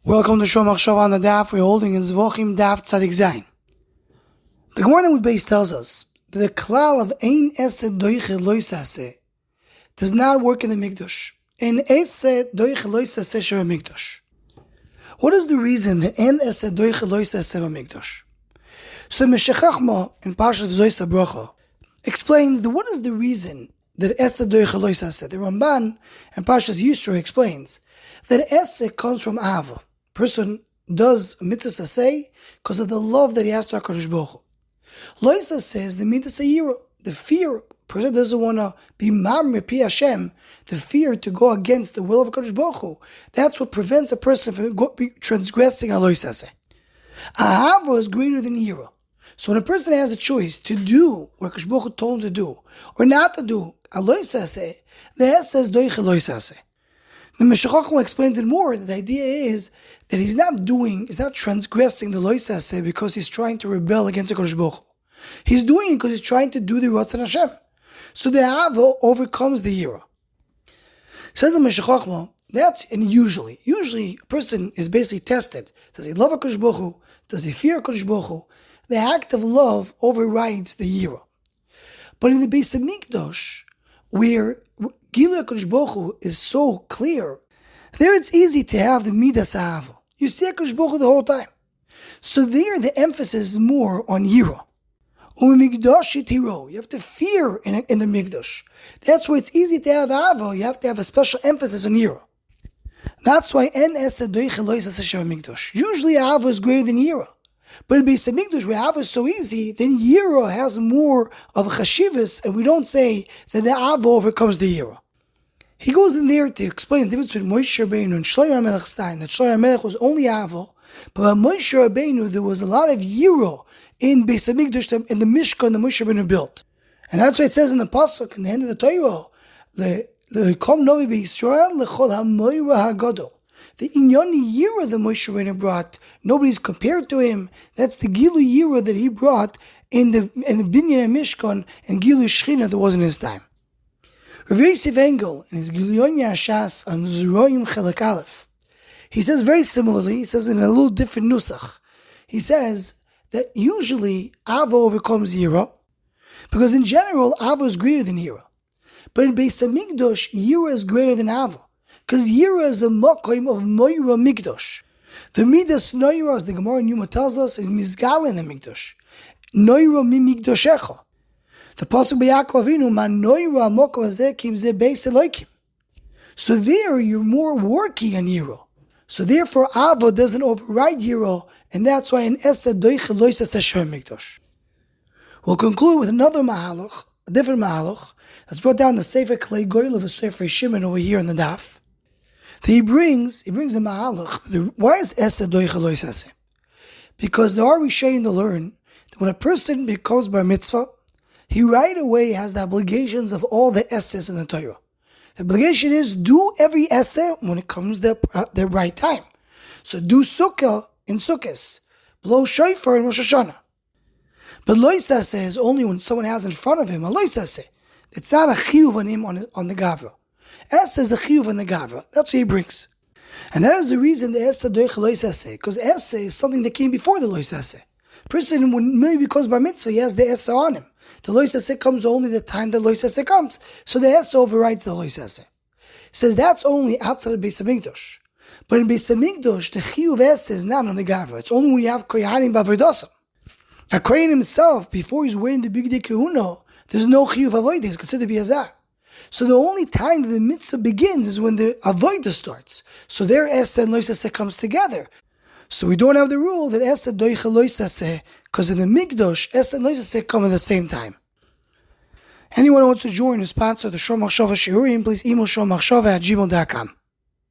Welcome to Shomach Shav on the Daf. We're holding in Zevachim Daf Tzadik Zayin. The Gemara with Beis tells us that the klal of Ein Aseh Doche Aseh does not work in the Hamikdash. Ein Aseh Doche Aseh Sheva Hamikdash. What is the reason that Ein Aseh Doche Aseh Hamikdash? So the Meshechachma in Parashat Zois Bracha explains that what is the reason that Aseh Doche Aseh. The Ramban in Parashat Yisro explains that Aseh comes from Ava. Person does mitzvah aseh because of the love that he has to HaKadosh Baruch Hu. Lois says the mitzvah yira, the fear. Person doesn't want to be mamre pi Hashem, the fear to go against the will of HaKadosh Baruch Hu. That's what prevents a person from transgressing a lois aseh. Ahava is greater than yira. So when a person has a choice to do what HaKadosh Baruch Hu told him to do or not to do a lois aseh, the Aseh is doiche lois aseh. The Meshechachma explains it more. The idea is that he's not transgressing the lois aseh because he's trying to rebel against the HaKadosh Baruch Hu. He's doing it because he's trying to do the Ratzon Hashem. So the Ava overcomes the Yira. Says the Meshechachma, usually a person is basically tested. Does he love HaKadosh Baruch Hu? Does he fear HaKadosh Baruch Hu? The act of love overrides the Yira. But in the Beis Hamikdash, where Gilui HaKadosh Baruch Hu is so clear, there it's easy to have the Midas Ahava. You see HaKadosh Baruch Hu the whole time. So there the emphasis is more on Yira. You have to fear in the Mikdash. That's why it's easy to have Ahava. You have to have a special emphasis on Yira. That's why En Aseh Doche Aseh Sheva Mikdash. Usually Ahava is greater than Yira. But in Beis Hamikdash, where Ahava is so easy, then Yira has more of a chashivas, and we don't say that the Ahava overcomes the Yira. He goes in there to explain the difference between Moshe Rabbeinu and Shlomo HaMelech's time, that Shlomo HaMelech was only Ahava, but by Moshe Rabbeinu there was a lot of Yira in Beis Hamikdash, in the Mishkan that Moshe Rabbeinu built. And that's why it says in the Pasuk, in the end of the Torah, L'kom novi b'Yisrael l'chol ha'moira ha'gadol. The Inyoni Yira that Moshe Rabbeinu brought, nobody's compared to him. That's the Gilu Yira that he brought in the Binyan Mishkan and Gilu Shechina that was in his time. Rav Yosef Engel in his Gilion Yashas on Zeroim Chelek Aleph, he says very similarly, he says in a little different nusach, he says that usually Ava overcomes Yira, because in general Ava is greater than Yira. But in Beis Hamikdash, Yira is greater than Ava, because Yira is the makom of Moira Mikdash. The Midas Noira, as the Gemara in Yuma tells us, is Mizgal in the Mikdash. Noira mi Mikdashecha. The Pasuk B'Yaakov Avinu, Man Noira Amok Vazeh Kim Ze Beis Elokim. So there you're more working on Yira. So therefore Ava doesn't override Yira, and that's why in Aseh Doche Aseh Sheva Hamikdash. We'll conclude with another mahalach, a different mahalach, that's brought down the Sefer Klei Goyel of a Sefer Shimon over here in the Daf. That he brings a mahalach. Why is Aseh Doche Aseh? Because there are Rishonim to learn that when a person becomes bar mitzvah, he right away has the obligations of all the Asehs in the Torah. The obligation is do every Aseh when it comes the right time. So do Sukkah in Sukkos, blow shofar in Rosh Hashanah. But lois aseh is only when someone has in front of him a lois aseh. It's not a chiyuv on him on the gavra. Aseh is a chiyuv on the gavra. That's what he brings. And that is the reason the Aseh doich lois aseh, because Aseh is something that came before the lois aseh. Person, when maybe because bar mitzvah, he has the Aseh on him. The lois aseh comes only the time the lois aseh comes. So the Aseh overrides the lois aseh. He says that's only outside of Beis Hamikdash. But in Beis Hamikdash, the chiyuv Aseh is not on the gavra. It's only when you have koyanim b'avodasim. A kohen himself, before he's wearing the big kahuna, there's no chiyuv avodah. He's considered to be azar. So the only time that the mitzvah begins is when the avodah starts. So there Aseh and lois aseh comes together. So we don't have the rule that Aseh doiche lois aseh, because in the Mikdash, Aseh and lois aseh come at the same time. Anyone who wants to join or sponsor the Shomach Shava Shiurim, please email shomachshava@gmail.com.